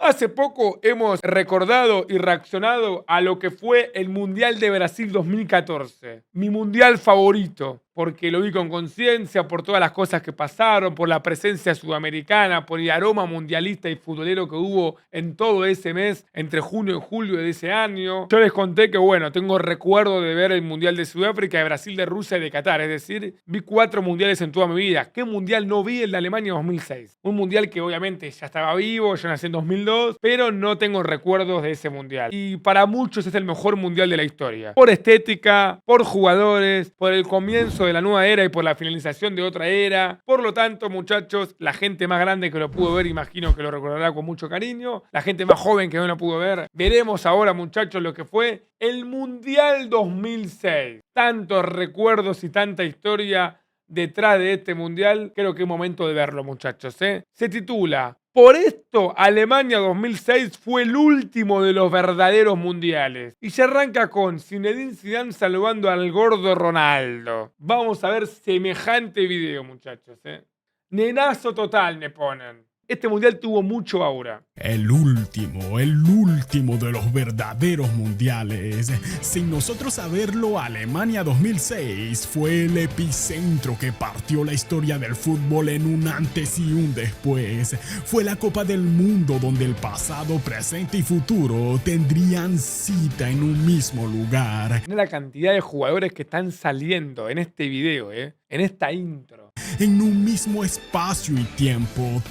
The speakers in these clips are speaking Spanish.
Hace poco hemos recordado y reaccionado a lo que fue el Mundial de Brasil 2014. Mi mundial favorito, porque lo vi con conciencia, por todas las cosas que pasaron, por la presencia sudamericana, por el aroma mundialista y futbolero que hubo en todo ese mes, entre junio y julio de ese año. Yo les conté que, bueno, tengo recuerdo de ver el Mundial de Sudáfrica, de Brasil, de Rusia y de Qatar. Es decir, vi 4 mundiales en toda mi vida. ¿Qué mundial no vi? El de Alemania 2006. Un mundial que obviamente ya estaba vivo, yo nací en 2002, pero no tengo recuerdos de ese mundial. Y para muchos es el mejor mundial de la historia. Por estética, por jugadores, por el comienzo de la nueva era y por la finalización de otra era. Por lo tanto, muchachos, la gente más grande que lo pudo ver, imagino que lo recordará con mucho cariño. La gente más joven que no lo pudo ver, veremos ahora, muchachos, lo que fue el Mundial 2006. Tantos recuerdos y tanta historia detrás de este mundial. Creo que es momento de verlo, muchachos, ¿eh? Se titula: por esto, Alemania 2006 fue el último de los verdaderos mundiales. Y se arranca con Zinedine Zidane saludando al gordo Ronaldo. Vamos a ver semejante video, muchachos, ¿eh? Nenazo total me ponen. Este mundial tuvo mucho aura. El último de los verdaderos mundiales. Sin nosotros saberlo, Alemania 2006 fue el epicentro que partió la historia del fútbol en un antes y un después. Fue la Copa del Mundo donde el pasado, presente y futuro tendrían cita en un mismo lugar. Mira la cantidad de jugadores que están saliendo en este video, en esta intro. En un mismo espacio y tiempo,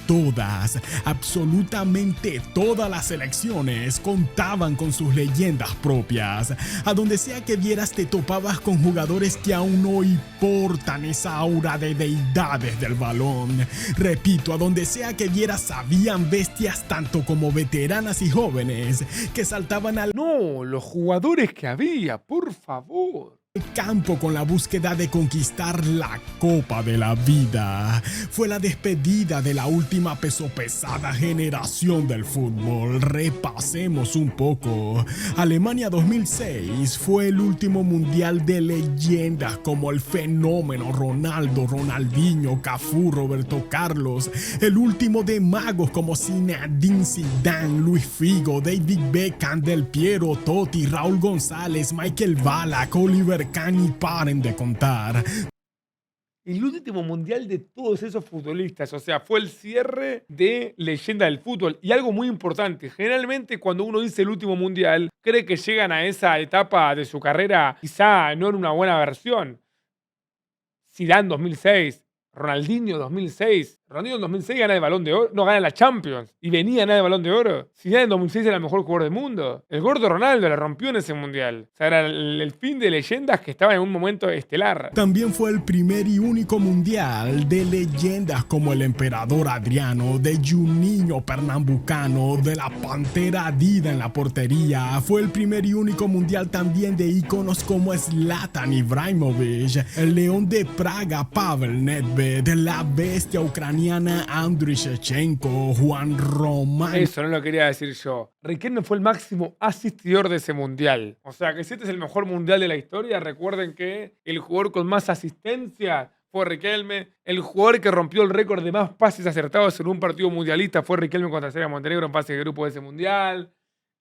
absolutamente todas las selecciones contaban con sus leyendas propias. A donde sea que vieras te topabas con jugadores que aún hoy portan esa aura de deidades del balón. Repito, a donde sea que vieras habían bestias tanto como veteranas y jóvenes que saltaban al los jugadores que había, por favor. campo con la búsqueda de conquistar la Copa de la Vida. Fue la despedida de la última peso pesada generación del fútbol. Repasemos un poco. Alemania 2006 fue el último mundial de leyendas como el fenómeno Ronaldo, Ronaldinho, Cafú, Roberto Carlos. El último de magos como Zinedine Zidane, Luis Figo, David Beckham, Del Piero, Totti, Raúl González, Michael Ballack, Oliver Kahn y paren de contar. El último mundial de todos esos futbolistas, o sea, fue el cierre de leyenda del fútbol. Y algo muy importante, generalmente cuando uno dice el último mundial, cree que llegan a esa etapa de su carrera quizá no en una buena versión. Zidane 2006, Ronaldinho 2006. Ronaldinho en 2006 gana el Balón de Oro, no gana la Champions y venía a ganar el Balón de Oro. Zidane en 2006 era el mejor jugador del mundo. El gordo Ronaldo la rompió en ese mundial. O sea, era el fin de leyendas que estaba en un momento estelar. También fue el primer y único mundial de leyendas como el emperador Adriano, de Juninho Pernambucano, de la Pantera Dida en la portería. Fue el primer y único mundial también de íconos como Zlatan Ibrahimovic, el León de Praga Pavel Nedved, la bestia ucraniana Andriy Shevchenko, Juan Román. Eso no lo quería decir yo. Riquelme fue el máximo asistidor de ese mundial. O sea que si este es el mejor mundial de la historia, recuerden que el jugador con más asistencia fue Riquelme. El jugador que rompió el récord de más pases acertados en un partido mundialista fue Riquelme contra Serbia Montenegro en pase de grupo de ese mundial.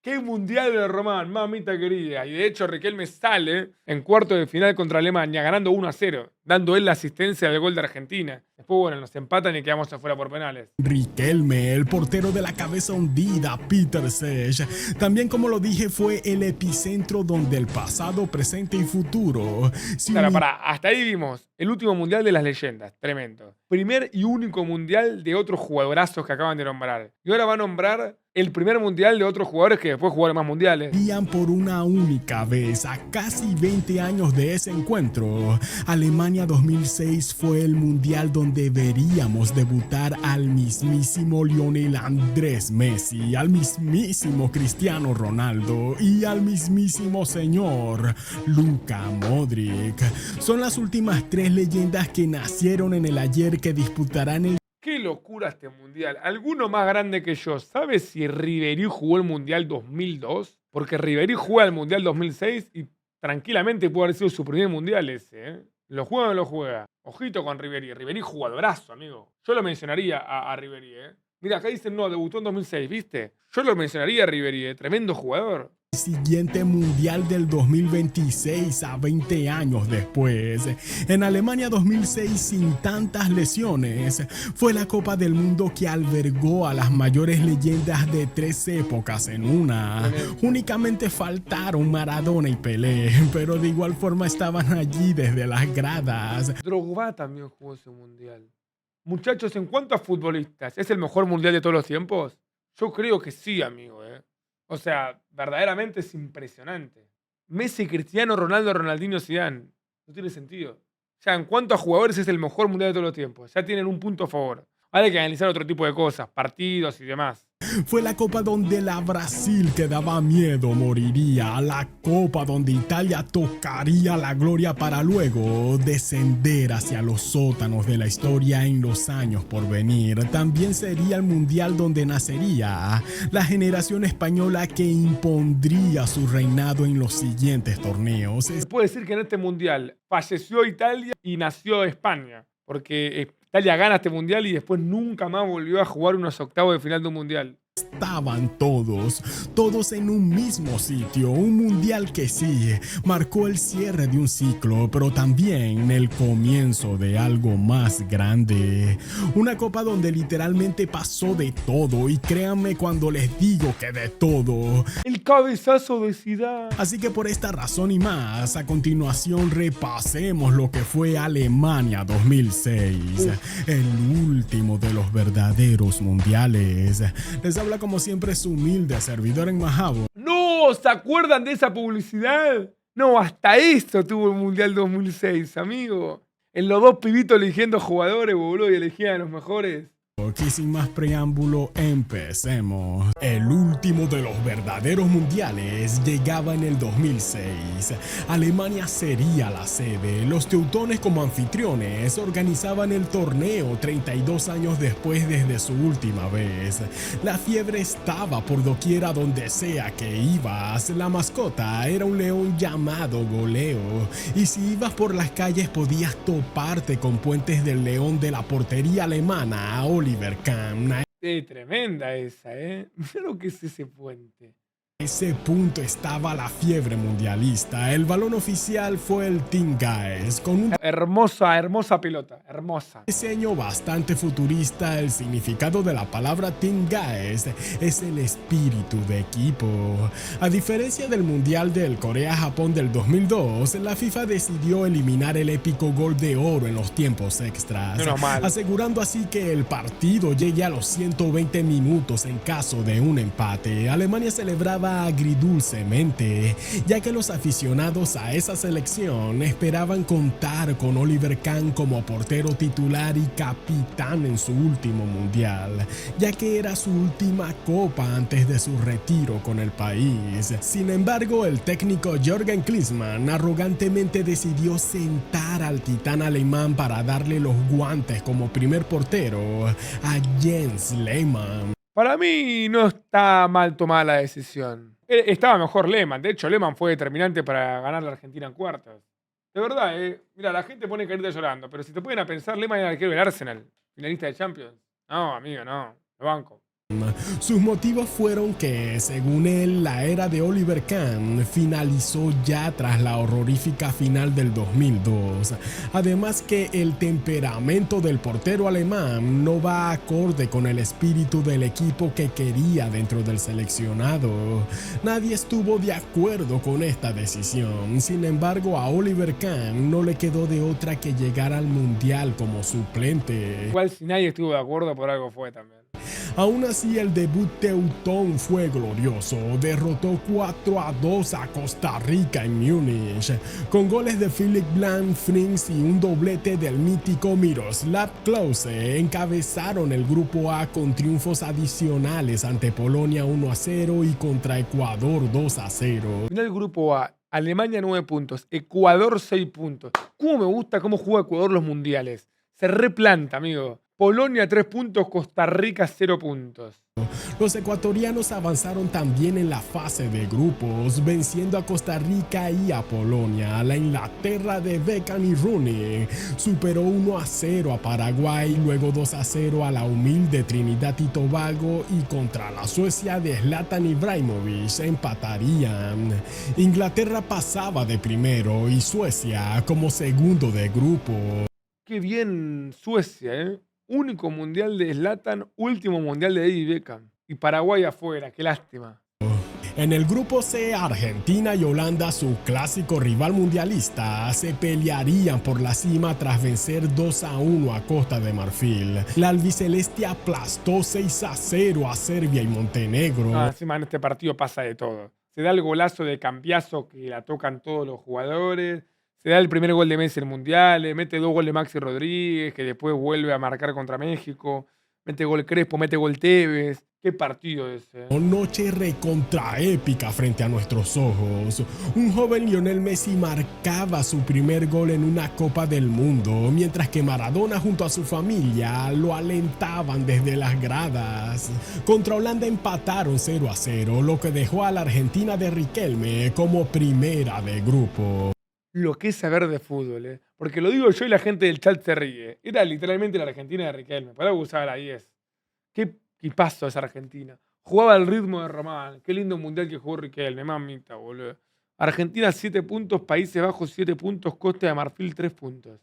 ¡Qué mundial de Román, mamita querida! Y de hecho Riquelme sale en cuarto de final contra Alemania ganando 1-0, dando él la asistencia del gol de Argentina. Después, bueno, nos empatan y quedamos afuera por penales. Riquelme, el portero de la cabeza hundida, Peter Sech. También, como lo dije, fue el epicentro donde el pasado, presente y futuro. Claro, hasta ahí vimos el último mundial de las leyendas, tremendo. Primer y único mundial de otros jugadorazos que acaban de nombrar. Y ahora va a nombrar el primer mundial de otros jugadores que después jugaron más mundiales. Por una única vez, a casi 20 años de ese encuentro, Alemania 2006 fue el mundial donde veríamos debutar al mismísimo Lionel Andrés Messi, al mismísimo Cristiano Ronaldo y al mismísimo señor Luka Modric. Son las últimas 3 leyendas que nacieron en el ayer que disputarán el... ¡Qué locura este mundial! Alguno más grande que yo. ¿Sabes si Ribéry jugó el mundial 2002? Porque Ribéry juega el mundial 2006 y tranquilamente puede haber sido su primer mundial ese, ¿Lo juega o no lo juega? Ojito con Ribéry. Ribéry jugadorazo, amigo. Yo lo mencionaría a Ribéry, Mira, acá dicen no, debutó en 2006, ¿viste? Yo lo mencionaría a Ribéry, tremendo jugador. Siguiente mundial del 2026 a 20 años después. En Alemania 2006 sin tantas lesiones. Fue la Copa del Mundo que albergó a las mayores leyendas de 3 épocas en una. Únicamente faltaron Maradona y Pelé, pero de igual forma estaban allí desde las gradas. Drogba también jugó ese mundial. Muchachos, en cuanto a futbolistas, ¿es el mejor mundial de todos los tiempos? Yo creo que sí, amigo, O sea, verdaderamente es impresionante. Messi, Cristiano, Ronaldo, Ronaldinho, Zidane. No tiene sentido. O sea, en cuanto a jugadores es el mejor mundial de todos los tiempos. Ya tienen un punto a favor. Ahora hay que analizar otro tipo de cosas, partidos y demás. Fue la copa donde la Brasil que daba miedo moriría, la copa donde Italia tocaría la gloria para luego descender hacia los sótanos de la historia en los años por venir. También sería el mundial donde nacería la generación española que impondría su reinado en los siguientes torneos. Se puede decir que en este mundial falleció Italia y nació España, porque Italia gana este mundial y después nunca más volvió a jugar unos octavos de final de un mundial. Estaban todos en un mismo sitio, un mundial que sí, marcó el cierre de un ciclo, pero también el comienzo de algo más grande. Una copa donde literalmente pasó de todo, y créanme cuando les digo que de todo. El cabezazo de Zidane. Así que por esta razón y más, a continuación repasemos lo que fue Alemania 2006, el último de los verdaderos mundiales. Les habla como siempre su humilde servidor en Majabo. No, ¿se acuerdan de esa publicidad? No, hasta eso tuvo el Mundial 2006, amigo. En los 2 pibitos eligiendo jugadores, boludo, y elegían a los mejores. Aquí sin más preámbulo, empecemos. El último de los verdaderos mundiales llegaba en el 2006. Alemania sería la sede. Los teutones como anfitriones organizaban el torneo 32 años después desde su última vez. La fiebre estaba por doquiera donde sea que ibas. La mascota era un león llamado Goleo. Y si ibas por las calles podías toparte con puentes del león de la portería alemana Oliver Kahn. Tremenda esa, Mira lo que es ese puente. A ese punto estaba la fiebre mundialista. El balón oficial fue el Team Guys, con un hermosa pelota, hermosa. diseño bastante futurista. El significado de la palabra Team Guys es el espíritu de equipo. A diferencia del mundial del Corea-Japón del 2002, la FIFA decidió eliminar el épico gol de oro en los tiempos extras, asegurando así que el partido llegue a los 120 minutos en caso de un empate. Alemania celebraba agridulcemente, ya que los aficionados a esa selección esperaban contar con Oliver Kahn como portero titular y capitán en su último mundial, ya que era su última copa antes de su retiro con el país. Sin embargo, el técnico Jürgen Klinsmann arrogantemente decidió sentar al titán alemán para darle los guantes como primer portero a Jens Lehmann. Para mí no está mal tomada la decisión. Estaba mejor Lehmann. De hecho, Lehmann fue determinante para ganar la Argentina en cuartos. De verdad, mira, la gente pone carita llorando, pero si te ponen a pensar, Lehmann era el arquero del Arsenal, finalista de Champions. No, amigo, no. Lo banco. Sus motivos fueron que, según él, la era de Oliver Kahn finalizó ya tras la horrorífica final del 2002. Además que el temperamento del portero alemán no va acorde con el espíritu del equipo que quería dentro del seleccionado. Nadie estuvo de acuerdo con esta decisión. Sin embargo, a Oliver Kahn no le quedó de otra que llegar al mundial como suplente. Igual si nadie estuvo de acuerdo, por algo fue también. Aún así, el debut teutón fue glorioso. Derrotó 4-2 a Costa Rica en Múnich, con goles de Philipp Lahm, Frings y un doblete del mítico Miroslav Klose. Encabezaron el grupo A con triunfos adicionales ante Polonia 1-0 y contra Ecuador 2-0. Final del grupo A, Alemania 9 puntos, Ecuador 6 puntos. ¿Cómo me gusta cómo juega Ecuador los mundiales? Se replanta, amigo. Polonia 3 puntos, Costa Rica 0 puntos. Los ecuatorianos avanzaron también en la fase de grupos, venciendo a Costa Rica y a Polonia. La Inglaterra de Beckham y Rooney superó 1-0 a Paraguay, luego 2-0 a la humilde Trinidad y Tobago, y contra la Suecia de Zlatan Ibrahimovic empatarían. Inglaterra pasaba de primero y Suecia como segundo de grupo. Qué bien Suecia, ¿eh? Único mundial de Zlatan, último mundial de David Beckham. Y Paraguay afuera, qué lástima. En el grupo C, Argentina y Holanda, su clásico rival mundialista, se pelearían por la cima tras vencer 2-1 a Costa de Marfil. La albiceleste aplastó 6-0 a Serbia y Montenegro. Encima en este partido pasa de todo. Se da el golazo de Cambiaso que la tocan todos los jugadores. Se da el primer gol de Messi en el Mundial. Le mete 2 goles Maxi Rodríguez, que después vuelve a marcar contra México. Mete gol Crespo, mete gol Tevez. Qué partido ese. Noche recontra épica frente a nuestros ojos. Un joven Lionel Messi marcaba su primer gol en una Copa del Mundo, mientras que Maradona junto a su familia lo alentaban desde las gradas. Contra Holanda empataron 0-0, lo que dejó a la Argentina de Riquelme como primera de grupo. Lo que es saber de fútbol, ¿eh? Porque lo digo yo y la gente del chat se ríe. Era literalmente la Argentina de Riquelme. Para usar la 10. Qué equipazo esa Argentina. Jugaba al ritmo de Román. Qué lindo mundial que jugó Riquelme, mamita, boludo. Argentina 7 puntos, Países Bajos 7 puntos, Costa de Marfil 3 puntos.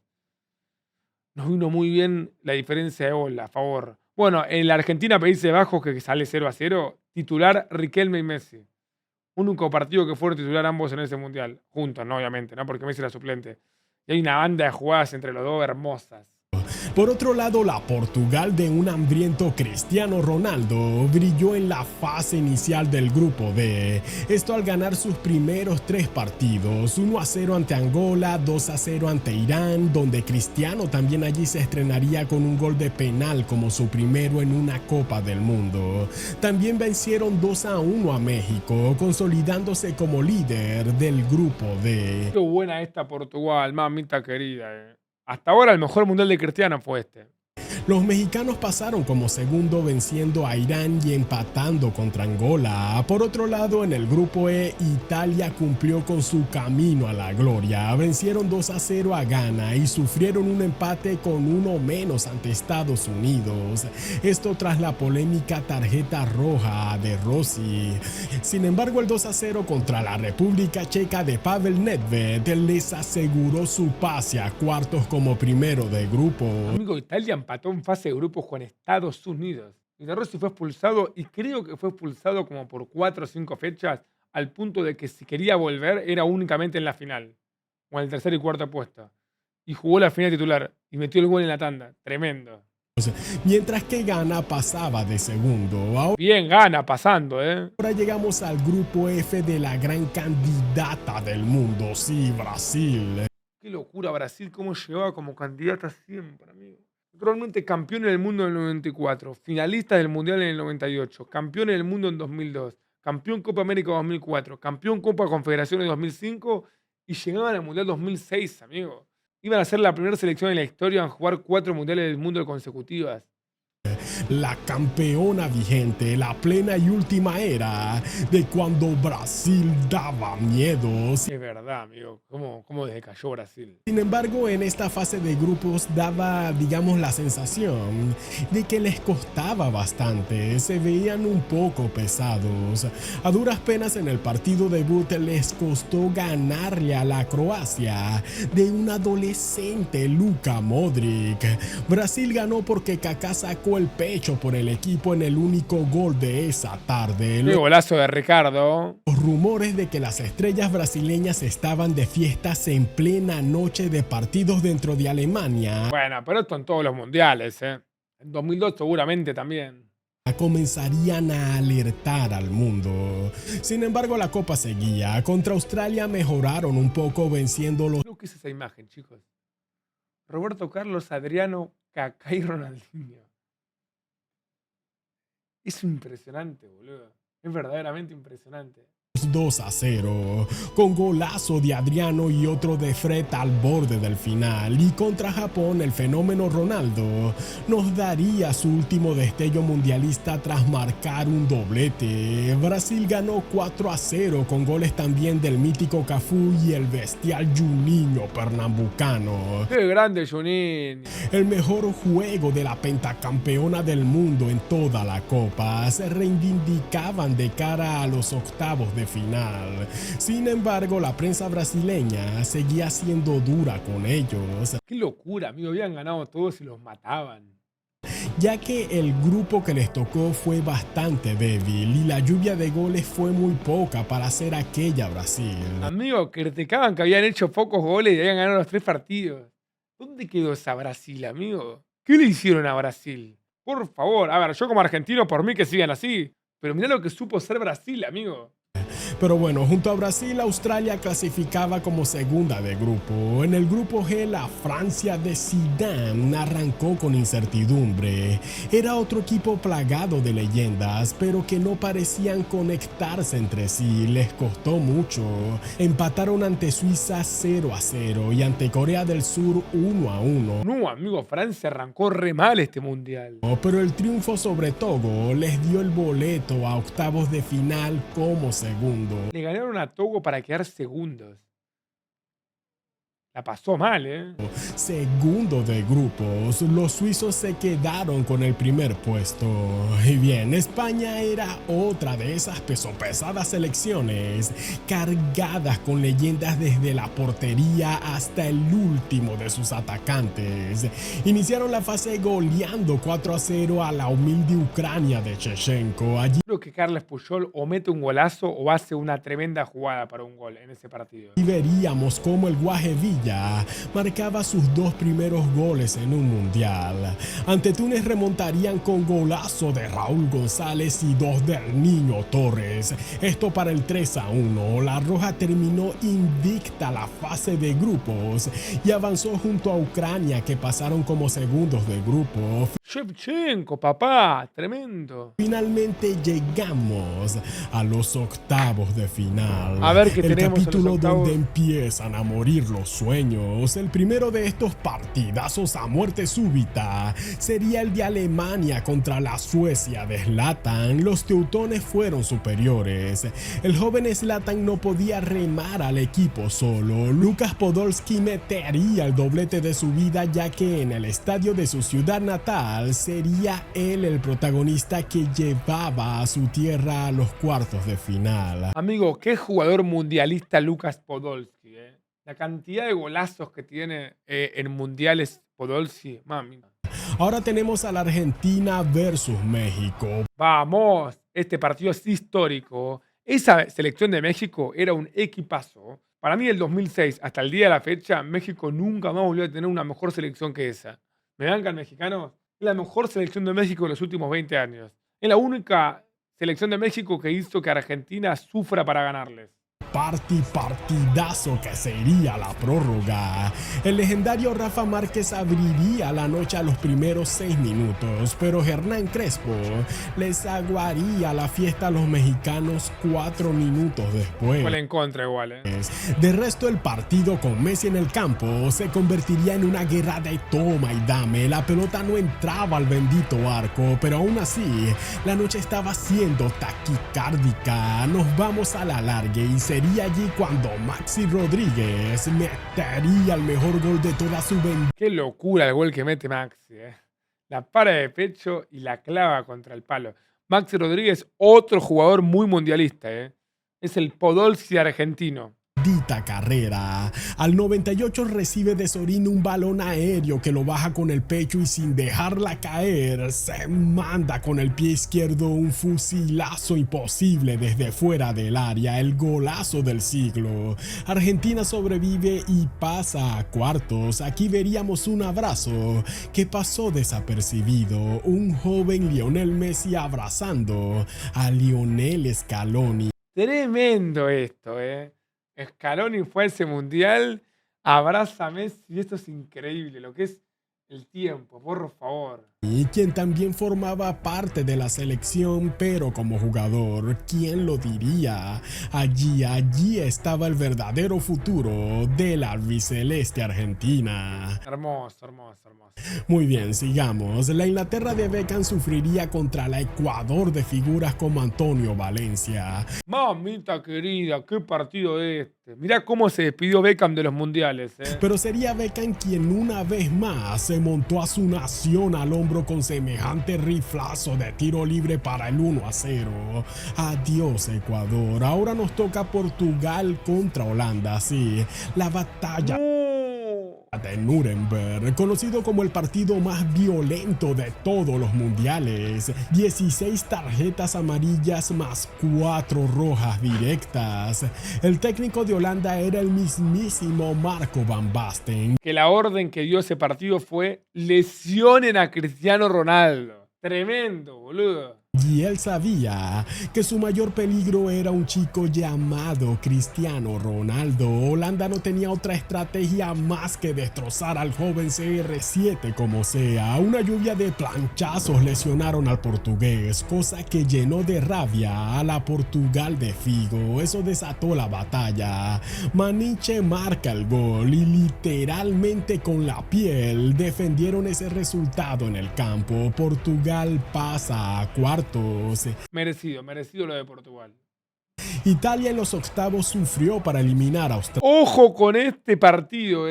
Nos vino muy bien la diferencia de gol a favor. Bueno, en la Argentina, Países Bajos, que sale 0-0, titular Riquelme y Messi. Único partido que fueron titular ambos en ese mundial. Juntos, ¿no? Obviamente, ¿no? Porque Messi era suplente. Y hay una banda de jugadas entre los dos hermosas. Por otro lado, la Portugal de un hambriento Cristiano Ronaldo brilló en la fase inicial del grupo D. Esto al ganar sus primeros 3 partidos, 1-0 ante Angola, 2-0 ante Irán, donde Cristiano también allí se estrenaría con un gol de penal como su primero en una Copa del Mundo. También vencieron 2-1 a México, consolidándose como líder del grupo D. Qué buena esta Portugal, mamita querida. Hasta ahora el mejor mundial de Cristiano fue este. Los mexicanos pasaron como segundo venciendo a Irán y empatando contra Angola. Por otro lado, en el grupo E, Italia cumplió con su camino a la gloria. Vencieron 2-0 a Ghana y sufrieron un empate con 1 menos ante Estados Unidos. Esto tras la polémica tarjeta roja de Rossi. Sin embargo, el 2-0 contra la República Checa de Pavel Nedved les aseguró su pase a cuartos como primero de grupo. Amigo, Italia empató en fase de grupos con Estados Unidos. Y de Rossi fue expulsado, y creo que fue expulsado como por 4 o 5 fechas, al punto de que si quería volver era únicamente en la final, o en el tercer y cuarto puesto. Y jugó la final titular, y metió el gol en la tanda. Tremendo. Mientras que Ghana pasaba de segundo. Bien, gana pasando, ¿eh? Ahora llegamos al grupo F de la gran candidata del mundo, sí, Brasil. Qué locura Brasil, cómo llegaba como candidata siempre, amigo. Actualmente campeón del mundo en el 94, finalista del Mundial en el 98, campeón del mundo en 2002, campeón Copa América 2004, campeón Copa Confederaciones 2005 y llegaban al Mundial 2006, amigo. Iban a ser la primera selección en la historia en jugar 4 Mundiales del mundo consecutivas. La campeona vigente, la plena y última era de cuando Brasil daba miedo. Es verdad, amigo. ¿Cómo decayó Brasil? Sin embargo, en esta fase de grupos daba, digamos, la sensación de que les costaba bastante. Se veían un poco pesados. A duras penas en el partido debut les costó ganarle a la Croacia de un adolescente Luka Modric. Brasil ganó porque Kaká sacó el pecho por el equipo en el único gol de esa tarde. Qué golazo de Ricardo. Los rumores de que las estrellas brasileñas estaban de fiestas en plena noche de partidos dentro de Alemania. Bueno, pero esto en todos los mundiales, ¿eh? En 2002 seguramente también. Comenzarían a alertar al mundo. Sin embargo, la copa seguía. Contra Australia mejoraron un poco venciendo los... ¿Qué es esa imagen, chicos? Roberto Carlos, Adriano, Kaká y Ronaldinho. Es impresionante, boludo. Es verdaderamente impresionante. ganamos 2-0, con golazo de Adriano y otro de Fred al borde del final. Y contra Japón, el fenómeno Ronaldo nos daría su último destello mundialista tras marcar un doblete. Brasil ganó 4-0 con goles también del mítico Cafú y el bestial Juninho Pernambucano. ¡Qué grande, Juninho! El mejor juego de la pentacampeona del mundo en toda la Copa. Se reivindicaban de cara a los octavos de final. Sin embargo, la prensa brasileña seguía siendo dura con ellos, ¡Qué locura, amigo! Habían ganado todos y los mataban. ya que el grupo que les tocó fue bastante débil y la lluvia de goles fue muy poca para hacer aquella Brasil. Amigo, criticaban que habían hecho pocos goles y habían ganado los 3 partidos. ¿Dónde quedó esa Brasil, amigo? ¿Qué le hicieron a Brasil? Por favor, a ver, yo como argentino, por mí que sigan así. Pero mirá lo que supo ser Brasil, amigo. Pero bueno, junto a Brasil, Australia clasificaba como segunda de grupo. En el grupo G, la Francia de Zidane arrancó con incertidumbre. Era otro equipo plagado de leyendas, pero que no parecían conectarse entre sí. Les costó mucho. Empataron ante Suiza 0-0 y ante Corea del Sur 1-1. No, amigo, Francia arrancó re mal este mundial. Pero el triunfo sobre Togo les dio el boleto a octavos de final como segundo. Le ganaron a Togo para quedar segundos. La pasó mal, ¿eh? Segundo de grupos, los suizos se quedaron con el primer puesto. Y bien, España era otra de esas pesopesadas selecciones, cargadas con leyendas desde la portería hasta el último de sus atacantes. Iniciaron la fase goleando 4-0 a la humilde Ucrania de Shevchenko. Allí Creo que Carles Puyol o mete un golazo o hace una tremenda jugada para un gol en ese partido. veríamos cómo el Guaje Villa marcaba sus 2 primeros goles en un mundial. Ante Túnez remontarían con golazo de Raúl González y 2 del Niño Torres. Esto para el 3-1. La Roja terminó invicta la fase de grupos y avanzó junto a Ucrania, que pasaron como segundos de grupo. Shevchenko, papá, tremendo. Finalmente llegamos a los octavos de final. A ver qué el tenemos en los capítulo octavos. donde empiezan a morir los sueños. El primero de estos partidazos a muerte súbita sería el de Alemania contra la Suecia de Zlatan. Los teutones fueron superiores. El joven Zlatan no podía remar al equipo solo. Lukas Podolski metería el doblete de su vida, ya que en el estadio de su ciudad natal sería él el protagonista que llevaba a su tierra a los cuartos de final. Amigo, qué jugador mundialista Lukas Podolski, ¿eh? La cantidad de golazos que tiene en mundiales Podolski, mami. Ahora tenemos a la Argentina versus México. Vamos, este partido es histórico. Esa selección de México era un equipazo. Para mí, del 2006 hasta el día de la fecha, México nunca más volvió a tener una mejor selección que esa. ¿Me bancan, mexicanos? Es la mejor selección de México en los últimos 20 años. Es la única selección de México que hizo que Argentina sufra para ganarles. Partidazo que sería la prórroga. El legendario Rafa Márquez abriría la noche a los primeros 6 minutos, pero Hernán Crespo les aguaría la fiesta a los mexicanos 4 minutos después. Fue en contra igual, ¿eh? De resto, el partido con Messi en el campo se convertiría en una guerra de toma y dame. La pelota no entraba al bendito arco, pero aún así, la noche estaba siendo taquicárdica. Nos vamos a la larga y sería allí cuando Maxi Rodríguez metería el mejor gol de toda su bendita. Qué locura el gol que mete Maxi, ¿eh? La para de pecho y la clava contra el palo. Maxi Rodríguez, otro jugador muy mundialista, ¿eh? Es el Podolski argentino. Carrera. Al 98 recibe de Sorín un balón aéreo que lo baja con el pecho y sin dejarla caer se manda con el pie izquierdo un fusilazo imposible desde fuera del área, el golazo del siglo. Argentina sobrevive y pasa a cuartos. Aquí veríamos un abrazo que pasó desapercibido, un joven Lionel Messi abrazando a Lionel Scaloni. Tremendo esto, ¿eh? Scaloni fue a ese mundial, abraza a Messi, y esto es increíble, lo que es el tiempo, por favor. y quien también formaba parte de la selección, pero como jugador, ¿quién lo diría? Allí estaba el verdadero futuro de la albiceleste argentina. Hermoso, hermoso, hermoso. Muy bien, sigamos. La Inglaterra de Beckham sufriría contra la Ecuador de figuras como Antonio Valencia. Mamita querida, qué partido este. Mirá cómo se despidió Beckham de los mundiales, Pero sería Beckham quien una vez más se montó a su nación al hombro con semejante riflazo de tiro libre para el 1-0. Adiós Ecuador, ahora nos toca Portugal contra Holanda, sí, la batalla de Nuremberg, conocido como el partido más violento de todos los mundiales. 16 tarjetas amarillas más 4 rojas directas. El técnico de Holanda era el mismísimo Marco van Basten. Que la orden que dio ese partido fue lesionen a Cristiano Ronaldo. Tremendo, boludo. Y él sabía que su mayor peligro era un chico llamado Cristiano Ronaldo. Holanda no tenía otra estrategia más que destrozar al joven CR7 como sea. Una lluvia de planchazos lesionaron al portugués, cosa que llenó de rabia a la Portugal de Figo. Eso desató la batalla. Maniche marca el gol y literalmente con la piel defendieron ese resultado en el campo. Portugal pasa a cuartos. Merecido lo de Portugal. Italia en los octavos sufrió para eliminar a Australia. Ojo con este partido,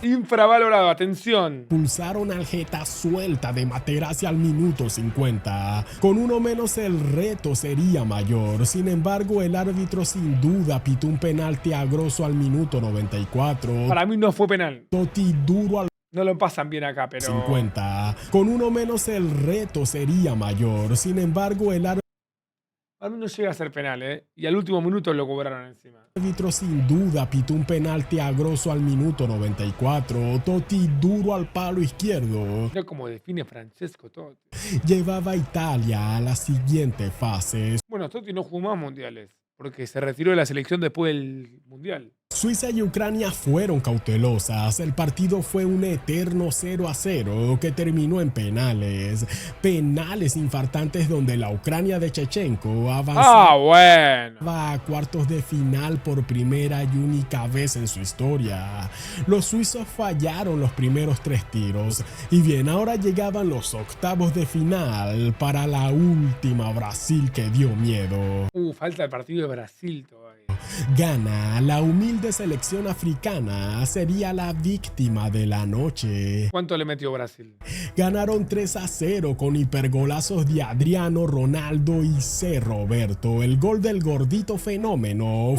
infravalorado, atención. Expulsaron al Jeta suelta de Materazzi al minuto 50. Con uno menos el reto sería mayor. Sin embargo, el árbitro sin duda pitó un penalti a Grosso al minuto 94. Para mí no fue penal. Totti duro al No lo pasan bien acá, pero 50. Con uno menos el reto sería mayor. Sin embargo, el a mí no llega a ser penal, y al último minuto lo cobraron encima. árbitro sin duda pitó un penalti a Grosso al minuto 94. Totti duro al palo izquierdo. Mira cómo define Francesco Totti. Llevaba a Italia a la siguiente fase. Bueno, Totti no jugó más mundiales, porque se retiró de la selección después del mundial. Suiza y Ucrania fueron cautelosas. El partido fue un eterno 0-0 que terminó en penales. Penales infartantes donde la Ucrania de Shevchenko avanzaba a cuartos de final por primera y única vez en su historia. Los suizos fallaron los primeros 3 tiros. Y bien, ahora llegaban los octavos de final para la última Brasil que dio miedo. Falta el partido de Brasil todavía. Ghana, la humilde selección africana, sería la víctima de la noche. ¿Cuánto le metió Brasil? Ganaron 3-0 con hipergolazos de Adriano, Ronaldo y C. Roberto. El gol del gordito fenómeno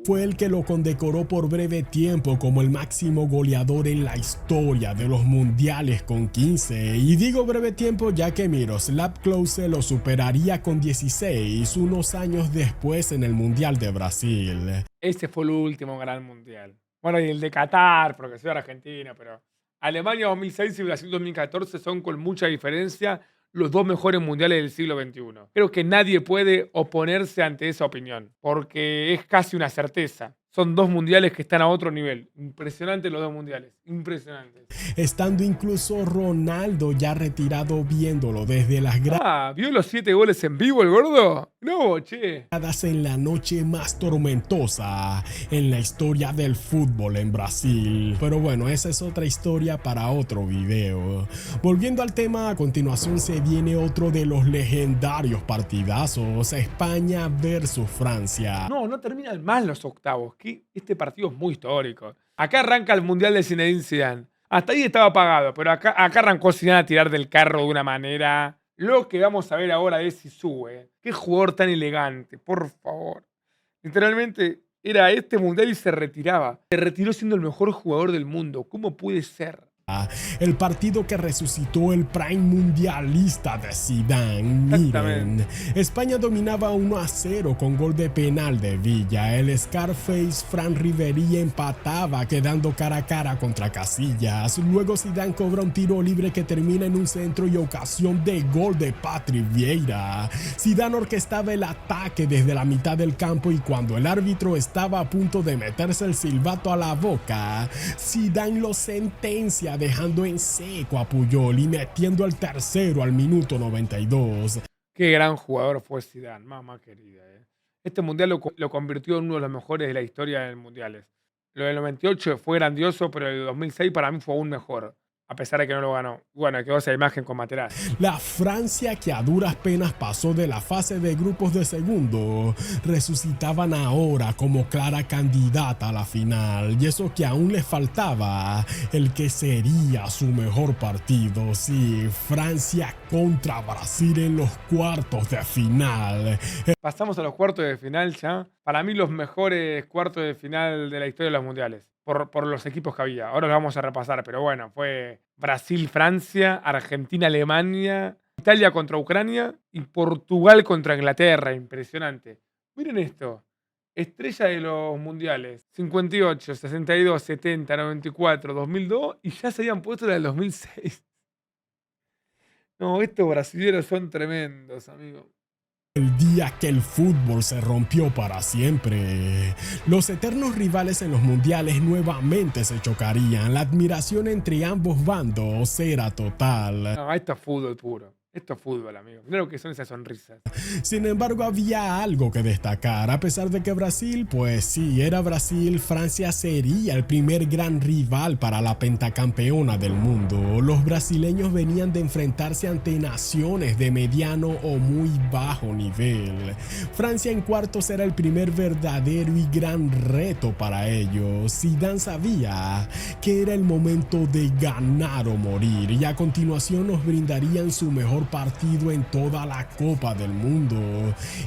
fue el que lo condecoró por breve tiempo como el máximo goleador en la historia de los mundiales con 15. Y digo breve tiempo ya que Miroslav Klose lo superaría con 16 unos años después en el Mundial de Brasil. Ese fue el último gran mundial. Bueno, y el de Qatar, porque soy Argentina, pero Alemania 2006 y Brasil 2014 son con mucha diferencia los 2 mejores mundiales del siglo XXI. Creo que nadie puede oponerse ante esa opinión, porque es casi una certeza. Son 2 mundiales que están a otro nivel. Impresionante los 2 mundiales. Impresionantes. Estando incluso Ronaldo ya retirado viéndolo desde las ¿vio los 7 goles en vivo el gordo? No, che. En la noche más tormentosa en la historia del fútbol en Brasil. Pero bueno, esa es otra historia para otro video. Volviendo al tema, a continuación se viene otro de los legendarios partidazos. España versus Francia. No terminan mal los octavos. Este partido es muy histórico. Acá arranca el Mundial de Zinedine Zidane. Hasta ahí estaba apagado, pero acá arrancó Zidane a tirar del carro de una manera. Lo que vamos a ver ahora es Zizou, Qué jugador tan elegante, por favor. Literalmente era este Mundial y se retiraba. Se retiró siendo el mejor jugador del mundo. ¿Cómo puede ser? El partido que resucitó el prime mundialista de Zidane. Miren, España dominaba 1-0 con gol de penal de Villa. El Scarface Fran Riveri empataba quedando cara a cara contra Casillas. Luego Zidane cobra un tiro libre que termina en un centro y ocasión de gol de Patrick Vieira. Zidane orquestaba el ataque desde la mitad del campo y cuando el árbitro estaba a punto de meterse el silbato a la boca, Zidane lo sentencia Francia, dejando en seco a Puyol y metiendo el tercero al minuto 92. Qué gran jugador fue Zidane, mamá querida. Este mundial lo convirtió en uno de los mejores de la historia de mundiales. Lo del 98 fue grandioso, pero el 2006 para mí fue aún mejor, a pesar de que no lo ganó. Bueno, quedó esa imagen con Materazzi. La Francia, que a duras penas pasó de la fase de grupos de segundo, resucitaban ahora como clara candidata a la final. Y eso que aún les faltaba, el que sería su mejor partido. Sí, Francia contra Brasil en los cuartos de final. Pasamos a los cuartos de final ya. Para mí los mejores cuartos de final de la historia de los mundiales. Por los equipos que había. Ahora los vamos a repasar, pero bueno, fue Brasil-Francia, Argentina-Alemania, Italia contra Ucrania y Portugal contra Inglaterra. Impresionante. Miren esto. Estrella de los mundiales. 58, 62, 70, 94, 2002 y ya se habían puesto la del 2006. No, estos brasileños son tremendos, amigos. El día que el fútbol se rompió para siempre. Los eternos rivales en los mundiales nuevamente se chocarían. La admiración entre ambos bandos era total. No, esto es fútbol puro. Esto es fútbol, amigo. Mira lo que son esas sonrisas. Sin embargo, había algo que destacar. A pesar de que Brasil, pues sí, era Brasil, Francia sería el primer gran rival para la pentacampeona del mundo. Los brasileños venían de enfrentarse ante naciones de mediano o muy bajo nivel. Francia en cuartos era el primer verdadero y gran reto para ellos. Zidane sabía que era el momento de ganar o morir y a continuación nos brindarían su mejor partido en toda la Copa del Mundo.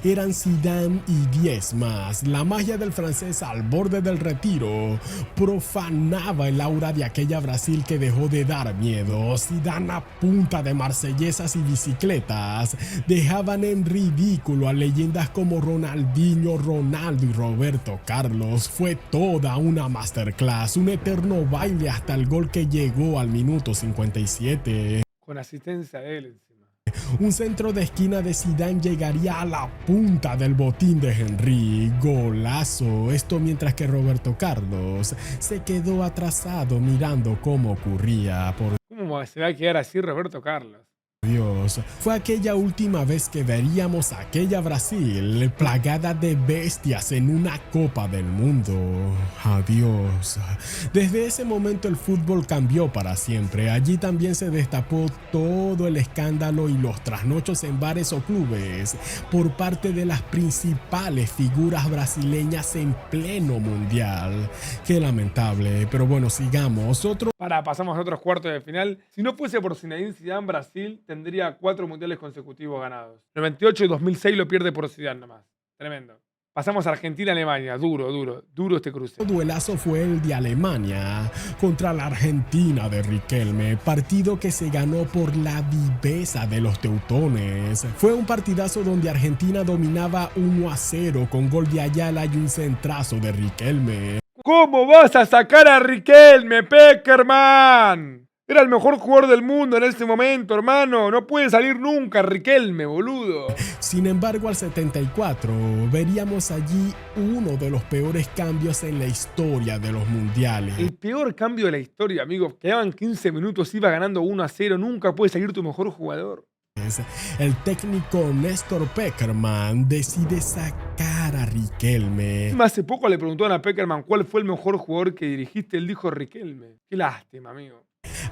Eran Zidane y 10 más. La magia del francés al borde del retiro profanaba el aura de aquella Brasil que dejó de dar miedo. Zidane a punta de marsellesas y bicicletas dejaban en ridículo a leyendas como Ronaldinho, Ronaldo y Roberto Carlos. Fue toda una masterclass, un eterno baile hasta el gol que llegó al minuto 57. Con asistencia de él encima. Un centro de esquina de Zidane llegaría a la punta del botín de Henry. Golazo. Esto mientras que Roberto Carlos se quedó atrasado mirando cómo ocurría. ¿Cómo se va a quedar así Roberto Carlos? Dios, fue aquella última vez que veríamos a aquella Brasil plagada de bestias en una Copa del Mundo. Adiós. Desde ese momento el fútbol cambió para siempre. Allí también se destapó todo el escándalo y los trasnochos en bares o clubes por parte de las principales figuras brasileñas en pleno mundial. Qué lamentable, pero bueno, sigamos. Pasamos a otros cuartos de final. Si no fuese por Zinedine Zidane, Brasil tendría 4 mundiales consecutivos ganados. 98 y 2006 lo pierde por Zidane nomás. Tremendo. Pasamos a Argentina-Alemania. Duro este cruce. El duelazo fue el de Alemania contra la Argentina de Riquelme, partido que se ganó por la viveza de los teutones. Fue un partidazo donde Argentina dominaba 1-0 con gol de Ayala y un centrazo de Riquelme. ¿Cómo vas a sacar a Riquelme, Peckerman? Era el mejor jugador del mundo en ese momento, hermano. No puede salir nunca Riquelme, boludo. Sin embargo, al 74 veríamos allí uno de los peores cambios en la historia de los mundiales. El peor cambio de la historia, amigos. Quedaban 15 minutos, iba ganando 1-0. Nunca puede salir tu mejor jugador. El técnico Néstor Peckerman decide sacar a Riquelme. Hace poco le preguntaron a Peckerman cuál fue el mejor jugador que dirigiste. Él dijo Riquelme. Qué lástima, amigo.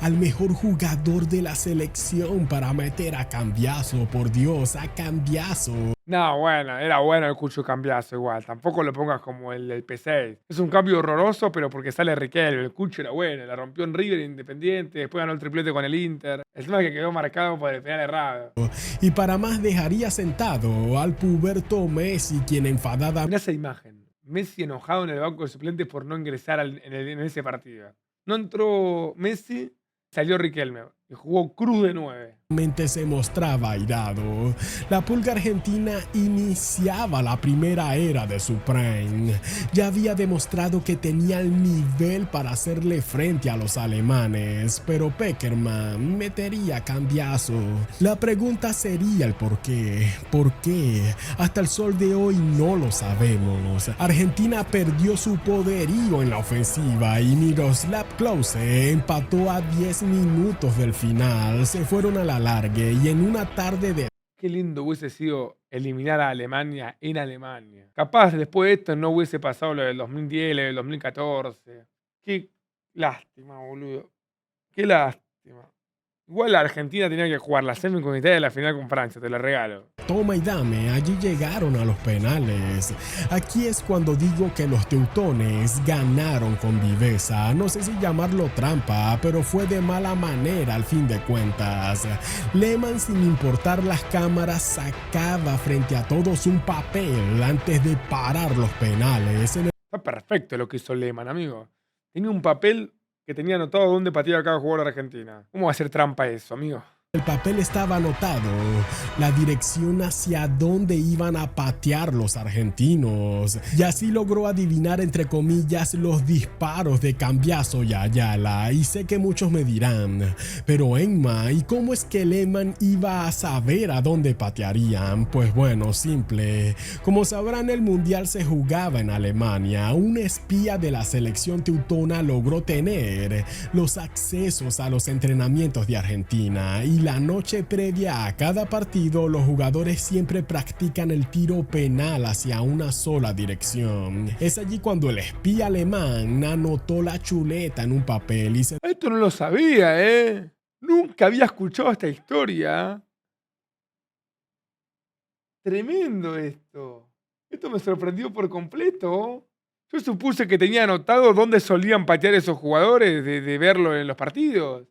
Al mejor jugador de la selección para meter a Cambiaso, por Dios, a Cambiaso. No, bueno, era bueno el Cucho Cambiaso igual. Tampoco lo pongas como el P6. Es un cambio horroroso, pero porque sale Riquelme. El Cucho era bueno, la rompió en River Independiente, después ganó el triplete con el Inter. El tema es que quedó marcado por el penal errado. Y para más dejaría sentado al puberto Messi, quien enfadada... Mirá esa imagen. Messi enojado en el banco de suplentes por no ingresar en ese partido. No entró Messi, salió Riquelme. y jugó Cruz de 9. Se mostraba airado. La pulga argentina iniciaba la primera era de su prime. Ya había demostrado que tenía el nivel para hacerle frente a los alemanes, pero Pekerman metería cambiazo. La pregunta sería el por qué. ¿Por qué? Hasta el sol de hoy no lo sabemos. Argentina perdió su poderío en la ofensiva y Miroslav Klose empató a 10 minutos del final. Se fueron a la larga y en una tarde de... Qué lindo hubiese sido eliminar a Alemania en Alemania. Capaz después de esto no hubiese pasado lo del 2010, lo del 2014. Qué lástima, boludo. Qué lástima. Igual la Argentina tenía que jugar la semi con Italia y la final con Francia, te la regalo. Toma y dame, allí llegaron a los penales. Aquí es cuando digo que los teutones ganaron con viveza. No sé si llamarlo trampa, pero fue de mala manera al fin de cuentas. Lehmann, sin importar las cámaras, sacaba frente a todos un papel antes de parar los penales. Está perfecto lo que hizo Lehmann, amigo. Tenía un papel que tenía anotado dónde pateaba cada jugador de Argentina. ¿Cómo va a ser trampa eso, amigo? El papel estaba anotado, la dirección hacia dónde iban a patear los argentinos, y así logró adivinar entre comillas los disparos de Cambiaso y Ayala. Y sé que muchos me dirán, pero Emma, ¿y cómo es que Lehmann iba a saber a dónde patearían? Pues bueno, simple. Como sabrán, el mundial se jugaba en Alemania. Un espía de la selección teutona logró tener los accesos a los entrenamientos de Argentina, y la noche previa a cada partido, los jugadores siempre practican el tiro penal hacia una sola dirección. Es allí cuando el espía alemán anotó la chuleta en un papel y se... Esto no lo sabía, ¿eh? Nunca había escuchado esta historia. Tremendo esto. Esto me sorprendió por completo. Yo supuse que tenía anotado dónde solían patear esos jugadores de verlo en los partidos.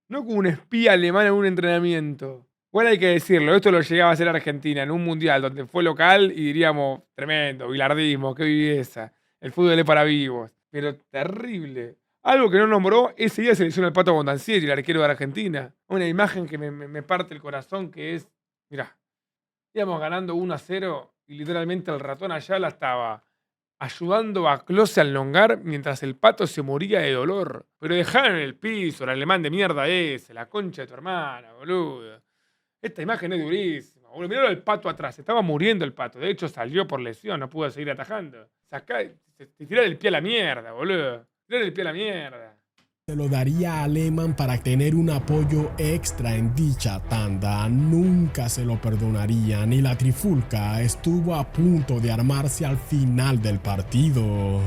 No como un espía alemán en un entrenamiento. Bueno, hay que decirlo, esto lo llegaba a hacer Argentina en un mundial donde fue local y diríamos, tremendo, bilardismo, qué viveza. El fútbol es para vivos. Pero terrible. Algo que no nombró, ese día se lesionó el Pato Bondancieri, el arquero de Argentina. Una imagen que me parte el corazón, que es, mirá, íbamos ganando 1-0 y literalmente el ratón Ayala estaba ayudando a Klose a elongar mientras el Pato se moría de dolor. Pero dejaron en el piso, el alemán de mierda ese, la concha de tu hermana, boludo. Esta imagen es durísima, boludo. Mirá el Pato atrás, estaba muriendo el Pato. De hecho, salió por lesión, no pudo seguir atajando. Te tiró el pie a la mierda, boludo. Tiró el pie a la mierda. Se lo daría a Lehmann para tener un apoyo extra en dicha tanda. Nunca se lo perdonarían y la trifulca estuvo a punto de armarse al final del partido.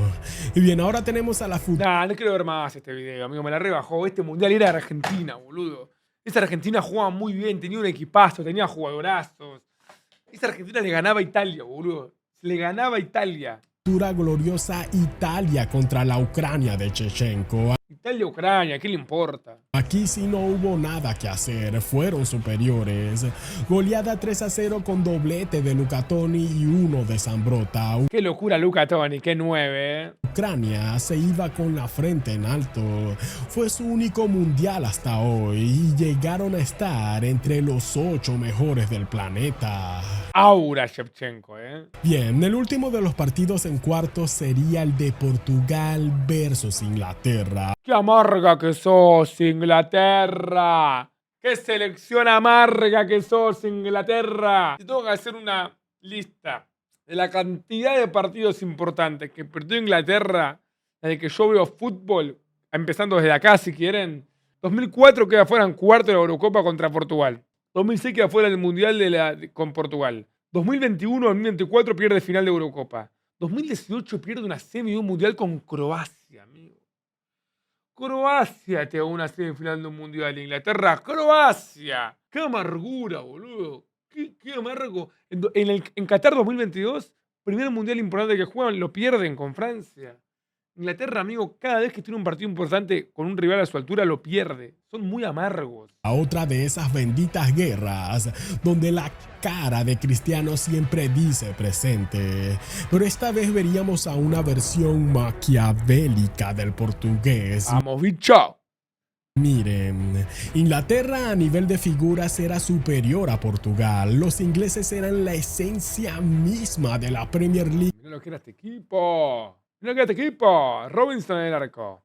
Y bien, ahora tenemos a la Nah, no quiero ver más este video, amigo. Me la rebajó. Este mundial era de Argentina, boludo. Esa Argentina jugaba muy bien, tenía un equipazo, tenía jugadorazos. Esa Argentina le ganaba a Italia, boludo. Le ganaba a Italia. Gloriosa Italia contra la Ucrania de Shevchenko. Italia-Ucrania, ¿qué le importa? Aquí sí no hubo nada que hacer, fueron superiores. Goleada 3-0 con doblete de Luca Toni y uno de Zambrotta. Qué locura Luca Toni, qué 9, ¿eh? Ucrania se iba con la frente en alto. Fue su único mundial hasta hoy y llegaron a estar entre los 8 mejores del planeta. Aura Shevchenko, ¿eh? Bien, el último de los partidos en cuartos sería el de Portugal versus Inglaterra. ¡Qué amarga que sos, Inglaterra! ¡Qué selección amarga que sos, Inglaterra! Si tengo que hacer una lista de la cantidad de partidos importantes que perdió Inglaterra desde que yo veo fútbol, empezando desde acá si quieren. 2004 queda fuera en cuarto de la Eurocopa contra Portugal. 2006 queda fuera del Mundial con Portugal. 2021-2024 pierde final de Eurocopa. 2018 pierde una semi de un Mundial con Croacia, amigo. Croacia te da una semifinal de un mundial. Inglaterra, Croacia. ¡Qué amargura, boludo! ¡Qué amargo! En Qatar 2022, primer mundial importante que juegan, lo pierden con Francia. Inglaterra, amigo, cada vez que tiene un partido importante con un rival a su altura, lo pierde. Son muy amargos. A otra de esas benditas guerras, donde la cara de Cristiano siempre dice presente. Pero esta vez veríamos a una versión maquiavélica del portugués. ¡Vamos, bicho! Miren, Inglaterra a nivel de figuras era superior a Portugal. Los ingleses eran la esencia misma de la Premier League. Mirá lo que era este equipo. Mirá lo que era este equipo. Robinson en el arco.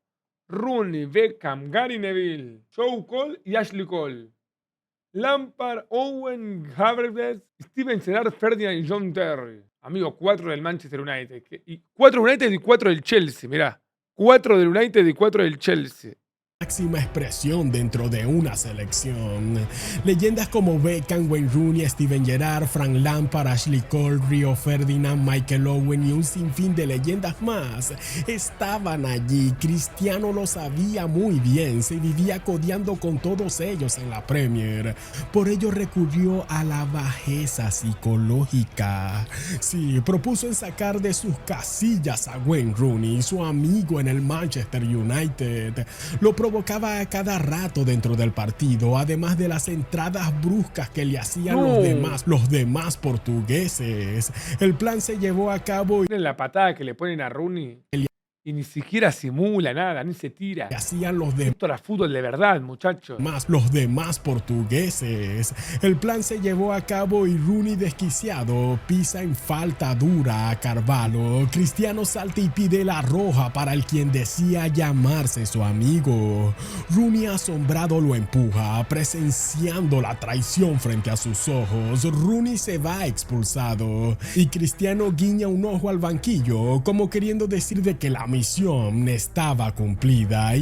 Rooney, Beckham, Gary Neville, Joe Cole y Ashley Cole. Lampard, Owen, Havertz, Steven Gerrard, Ferdinand y John Terry. Amigo, 4 del Manchester United. Y 4 del United y 4 del Chelsea, mirá. 4 del United y 4 del Chelsea. Máxima expresión dentro de una selección. Leyendas como Beckham, Wayne Rooney, Steven Gerrard, Frank Lampard, Ashley Cole, Rio Ferdinand, Michael Owen y un sinfín de leyendas más estaban allí. Cristiano lo sabía muy bien, se vivía codeando con todos ellos en la Premier. Por ello recurrió a la bajeza psicológica. Sí, propuso en sacar de sus casillas a Wayne Rooney, su amigo en el Manchester United. Lo provocaba a cada rato dentro del partido, además de las entradas bruscas que le hacían los demás portugueses. El plan se llevó a cabo y Miren la patada que le ponen a Rooney. Y ni siquiera simula nada, ni se tira. hacían Esto era fútbol de verdad, muchachos. los demás portugueses. El plan se llevó a cabo y Rooney, desquiciado, pisa en falta dura a Carvalho. Cristiano salta y pide la roja para el quien decía llamarse su amigo. Rooney, asombrado, lo empuja, presenciando la traición frente a sus ojos. Rooney se va expulsado y Cristiano guiña un ojo al banquillo, como queriendo decir de que la misión estaba cumplida.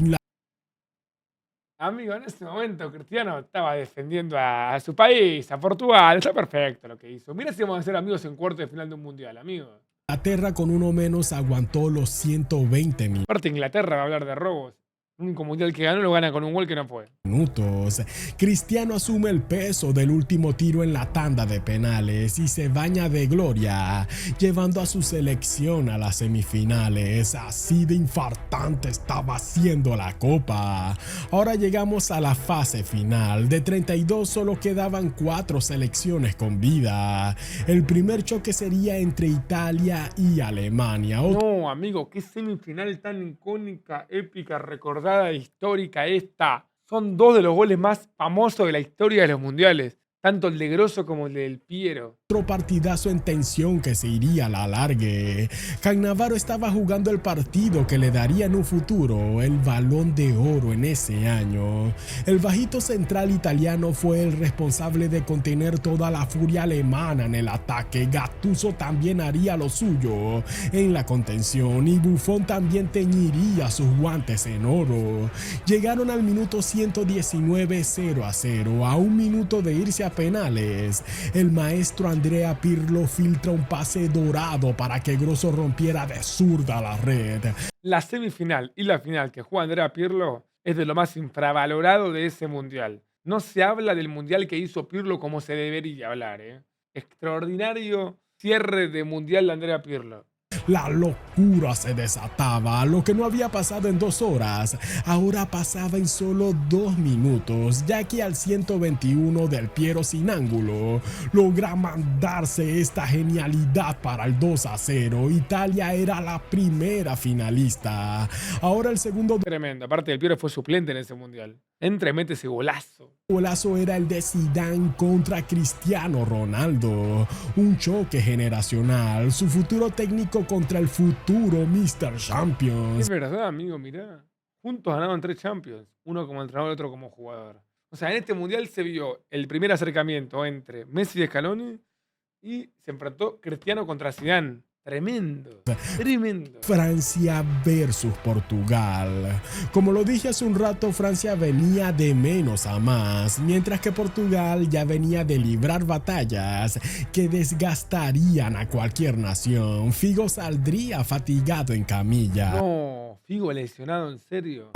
Amigo, en ese momento Cristiano estaba defendiendo a su país, a Portugal. Está perfecto lo que hizo. Mira si vamos a ser amigos en cuarto de final de un mundial, amigo. Inglaterra con uno menos aguantó los 120 Aparte, Inglaterra va a hablar de robos. El único mundial que ganó lo gana con un gol que no fue. minutos. Cristiano asume el peso del último tiro en la tanda de penales y se baña de gloria, llevando a su selección a las semifinales. Así de infartante estaba siendo la copa. Ahora llegamos a la fase final. De 32 solo quedaban 4 selecciones con vida. El primer choque sería entre Italia y Alemania. No, amigo, qué semifinal tan icónica, épica, recordada, histórica esta. Son 2 de los goles más famosos de la historia de los mundiales. Tanto el de Grosso como el del Piero. Otro partidazo en tensión que se iría a la largue. Cannavaro estaba jugando el partido que le daría en un futuro el Balón de Oro en ese año. El bajito central italiano fue el responsable de contener toda la furia alemana en el ataque. Gattuso también haría lo suyo en la contención y Buffon también teñiría sus guantes en oro. Llegaron al minuto 119, 0-0, a un minuto de irse a penales. El maestro Andrea Pirlo filtra un pase dorado para que Grosso rompiera de zurda la red. La semifinal y la final que juega Andrea Pirlo es de lo más infravalorado de ese mundial. No se habla del mundial que hizo Pirlo como se debería hablar, ¿eh? Extraordinario cierre de mundial de Andrea Pirlo. La locura se desataba, lo que no había pasado en 2 horas, ahora pasaba en solo 2 minutos, ya que al 121 del Piero sin ángulo logra mandarse esta genialidad para el 2-0. Italia era la primera finalista. Ahora el segundo Tremendo. Aparte, el Piero fue suplente en ese mundial. Entra y mete ese golazo. golazo era el de Zidane contra Cristiano Ronaldo. Un choque generacional, su futuro técnico contra el futuro Mr. Champions. Es verdad, amigo, mirá. Juntos ganaron 3 Champions. Uno como entrenador y otro como jugador. O sea, en este mundial se vio el primer acercamiento entre Messi y Scaloni y se enfrentó Cristiano contra Zidane. Tremendo, tremendo. Francia versus Portugal. Como lo dije hace un rato, Francia venía de menos a más, mientras que Portugal ya venía de librar batallas que desgastarían a cualquier nación. Figo saldría fatigado en camilla. No, Figo lesionado, en serio.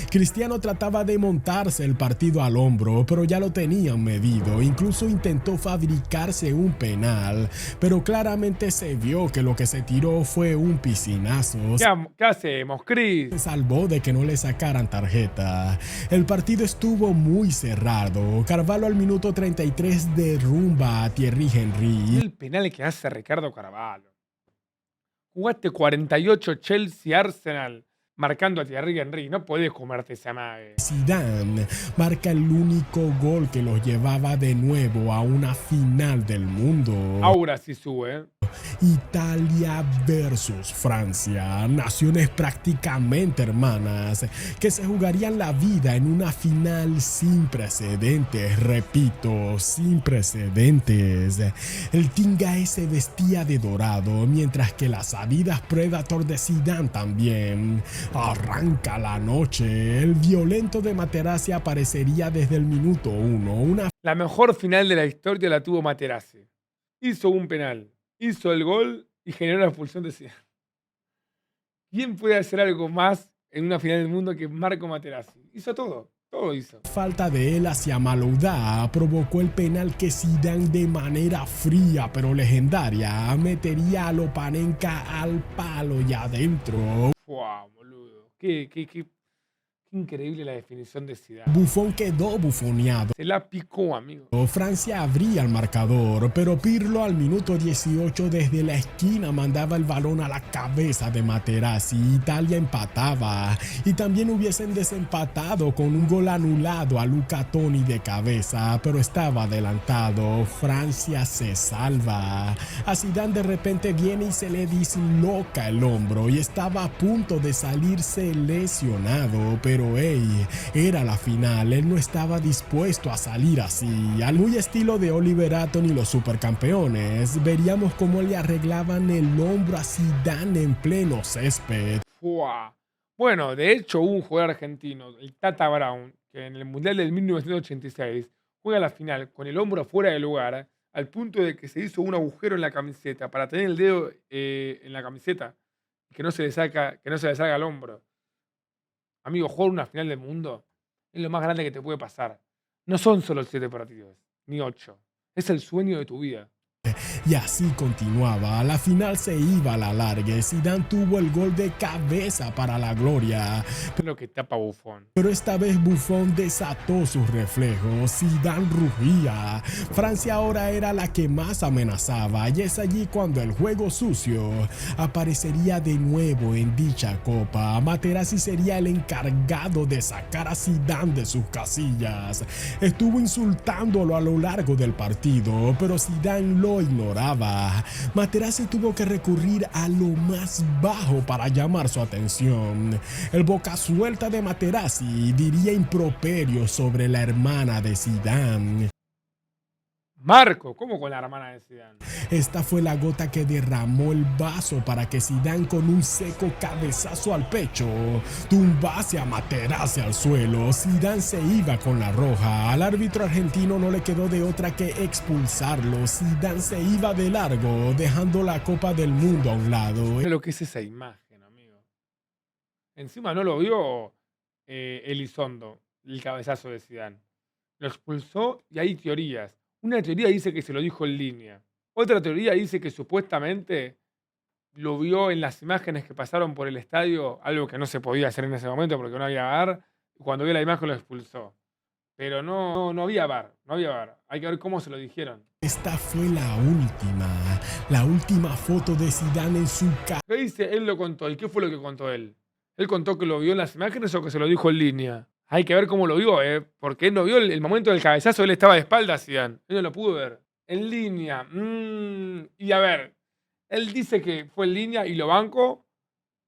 Cristiano trataba de montarse el partido al hombro, pero ya lo tenían medido. Incluso intentó fabricarse un penal, pero claramente se vio que lo que se tiró fue un piscinazo. ¿Qué hacemos, Chris? Se salvó de que no le sacaran tarjeta. El partido estuvo muy cerrado. Carvalho al minuto 33 derrumba a Thierry Henry. El penal que hace Ricardo Carvalho. Jugaste 48 Chelsea-Arsenal marcando a Thierry Henry. No podés comerte esa mague. Zidane marca el único gol que los llevaba de nuevo a una final del mundo. Aura sí sube. Italia versus Francia, naciones prácticamente hermanas que se jugarían la vida en una final sin precedentes, repito, sin precedentes. El Tinga se vestía de dorado, mientras que las Adidas Predator de Zidane también. Arranca la noche, el violento de Materazzi aparecería desde el minuto 1, La mejor final de la historia la tuvo Materazzi. Hizo un penal, hizo el gol y generó la expulsión de Zidane. ¿Quién puede hacer algo más en una final del mundo que Marco Materazzi? Hizo todo hizo. falta de él hacia Malouda provocó el penal que Zidane de manera fría pero legendaria metería a Lopanenka al palo y adentro. Wow, boludo. Qué increíble la definición de Zidane. Buffon quedó bufoneado. Se la picó, amigo. Francia abría el marcador, pero Pirlo al minuto 18 desde la esquina mandaba el balón a la cabeza de Materazzi. Italia empataba y también hubiesen desempatado con un gol anulado a Luca Toni de cabeza, pero estaba adelantado. Francia se salva. A Zidane de repente viene y se le disloca el hombro y estaba a punto de salirse lesionado, pero era la final, él no estaba dispuesto a salir así. Al muy estilo de Oliver Atom y los supercampeones, veríamos cómo le arreglaban el hombro a Zidane en pleno césped. Fua. Bueno, de hecho, hubo un jugador argentino, el Tata Brown, que en el Mundial del 1986 juega la final con el hombro fuera de lugar, al punto de que se hizo un agujero en la camiseta para tener el dedo en la camiseta y que no se le salga el hombro. Amigo, jugar una final del mundo es lo más grande que te puede pasar. No son solo 7 partidos, ni 8. Es el sueño de tu vida. Y así continuaba, la final se iba a la larga, Zidane tuvo el gol de cabeza para la gloria. Es lo que tapa Buffon. Pero esta vez Buffon desató sus reflejos, Zidane rugía. Francia ahora era la que más amenazaba y es allí cuando el juego sucio aparecería de nuevo en dicha copa. Materazzi sería el encargado de sacar a Zidane de sus casillas. Estuvo insultándolo a lo largo del partido, pero Zidane lo ignoraba. Materazzi tuvo que recurrir a lo más bajo para llamar su atención. El boca suelta de Materazzi diría improperios sobre la hermana de Zidane. Marco, ¿cómo con la hermana de Zidane? Esta fue la gota que derramó el vaso para que Zidane con un seco cabezazo al pecho tumbase a Materazzi al suelo. Zidane se iba con la roja. Al árbitro argentino no le quedó de otra que expulsarlo. Zidane se iba de largo, dejando la Copa del Mundo a un lado. Mira lo que es esa imagen, amigo. Encima no lo vio Elizondo, el cabezazo de Zidane. Lo expulsó y hay teorías. Una teoría dice que se lo dijo en línea. Otra teoría dice que supuestamente lo vio en las imágenes que pasaron por el estadio, algo que no se podía hacer en ese momento porque no había VAR. Y cuando vio la imagen lo expulsó. Pero no había VAR, no había VAR. Hay que ver cómo se lo dijeron. Esta fue la última foto de Zidane en su casa. ¿Qué dice? Él lo contó. ¿Y qué fue lo que contó él? ¿Él contó que lo vio en las imágenes o que se lo dijo en línea? Hay que ver cómo lo vio, porque él no vio el momento del cabezazo, él estaba de espaldas, Zidane. Él no lo pudo ver. En línea. Y a ver, él dice que fue en línea y lo banco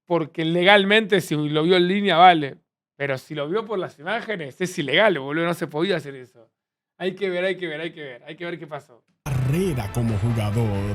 porque legalmente si lo vio en línea vale. Pero si lo vio por las imágenes es ilegal, boludo, no se podía hacer eso. Hay que ver qué pasó. Carrera como jugador.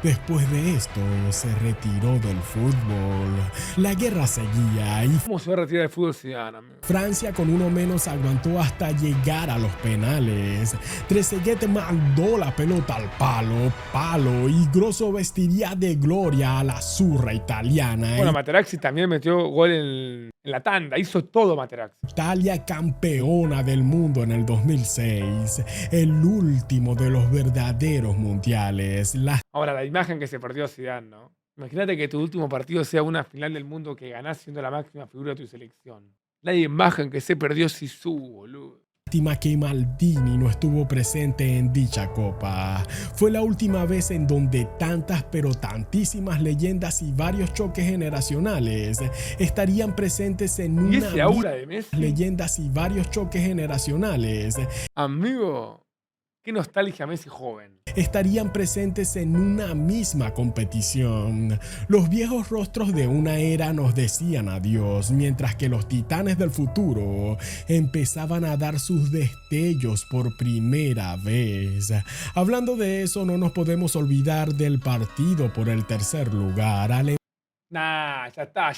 Después de esto se retiró del fútbol. La guerra seguía y ¿Cómo se va a retirar del fútbol Zidane, amigo? Francia con uno menos aguantó hasta llegar a los penales. Trezeguet mandó la pelota al palo y Grosso vestiría de gloria a la zurra italiana. Bueno, Materazzi también metió gol en la tanda, hizo todo Materazzi. Italia campeona del mundo en el 2006, el último de los verdaderos mundiales. Ahora, la imagen que se perdió Zidane, ¿no? Imagínate que tu último partido sea una final del mundo que ganás siendo la máxima figura de tu selección. La imagen que se perdió Zizou, boludo. Lástima que Maldini no estuvo presente en dicha copa. Fue la última vez en donde tantas pero tantísimas leyendas y varios choques generacionales estarían presentes en ¿Y una ese aura de Messi? leyendas y varios choques generacionales Amigo, qué nostalgia Messi joven. estarían presentes en una misma competición. Los viejos rostros de una era nos decían adiós, mientras que los titanes del futuro empezaban a dar sus destellos por primera vez. Hablando de eso, no nos podemos olvidar del partido por el tercer lugar. Nah, ya está,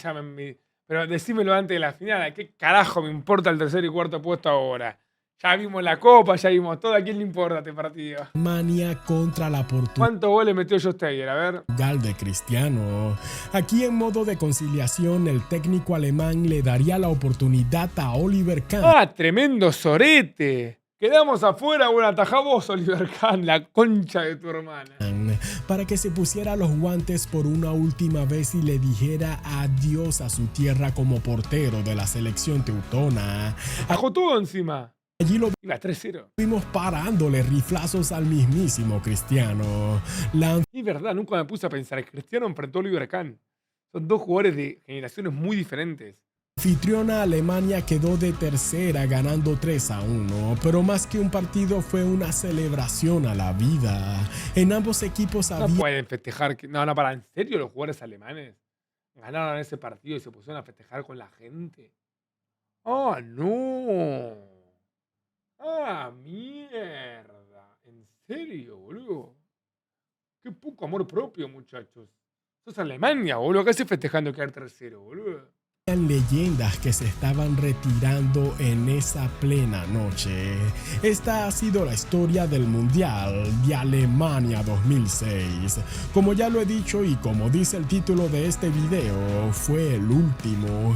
pero decímelo antes de la final. ¿Qué carajo me importa el tercer y cuarto puesto ahora? Ya vimos la copa, ya vimos todo. ¿A quién le importa este partido? Alemania contra la Portugal ¿Cuántos goles metió Steiger? A ver. de Cristiano. Aquí en modo de conciliación, el técnico alemán le daría la oportunidad a Oliver Kahn. ¡Ah, tremendo sorete! Quedamos afuera, bueno, atajá vos, Oliver Kahn, la concha de tu hermana. Para que se pusiera los guantes por una última vez y le dijera adiós a su tierra como portero de la selección teutona. Atajó todo encima. Allí lo Iba 3-0. vimos parándole riflazos al mismísimo Cristiano. La Es verdad, nunca me puse a pensar. Cristiano enfrentó a Oliver Kahn. Son dos jugadores de generaciones muy diferentes. anfitriona Alemania quedó de tercera ganando 3-1, pero más que un partido fue una celebración a la vida. En ambos equipos No había pueden festejar. No, para, ¿en serio los jugadores alemanes ganaron ese partido y se pusieron a festejar con la gente? ¡Ah, no! ¡Ah, mierda! ¿En serio, boludo? Qué poco amor propio, muchachos. Sos Alemania, boludo. ¿Qué haces festejando quedar tercero, boludo? leyendas que se estaban retirando en esa plena noche. Esta ha sido la historia del Mundial de Alemania 2006. Como ya lo he dicho y como dice el título de este video, fue el último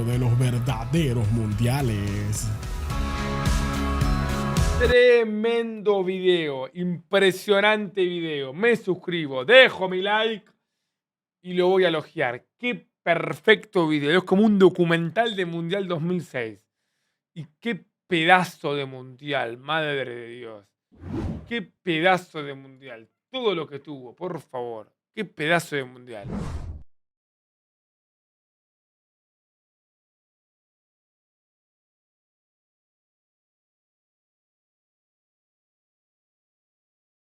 de los verdaderos mundiales. Tremendo video, impresionante video. Me suscribo, dejo mi like y lo voy a elogiar. Qué perfecto video, es como un documental de Mundial 2006. Y qué pedazo de Mundial, madre de Dios. Qué pedazo de Mundial. Todo lo que tuvo, por favor. Qué pedazo de Mundial.